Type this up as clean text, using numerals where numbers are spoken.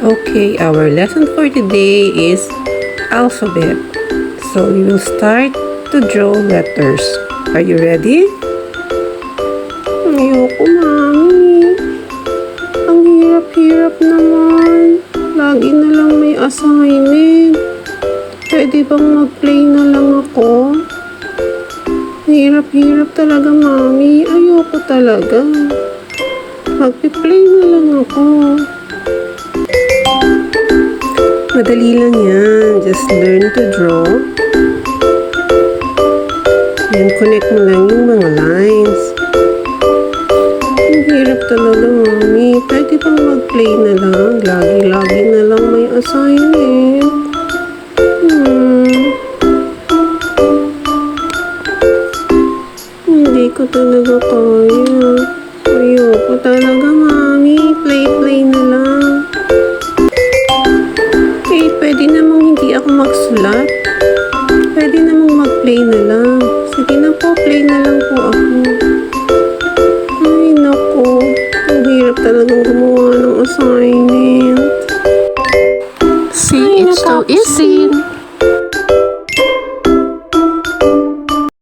Okay, our lesson for today is alphabet. So we will start to draw letters. Are you ready? Ayoko, Mami. Ang hirap-hirap naman. Lagi na lang may assignment. Pwede bang mag-play na lang ako? Hirap-hirap talaga, Mami. Ayoko talaga. Mag-play na lang ako. Madali lang yan. Just learn to draw. And connect mo lang yung mga lines. Ang hirap talaga, Mami. Pwede bang mag-play na lang? Lagi-lagi na lang may assignment. Hindi ko talaga kaya. Ayoko talaga, Mami. Play-play na lang. Pwede namang hindi ako magsulat. Pwede namang mag-play na lang. Sige na po, play na lang po ako. Ay, naku. Ang hirap talagang gumawa ng assignment. See, it's so easy.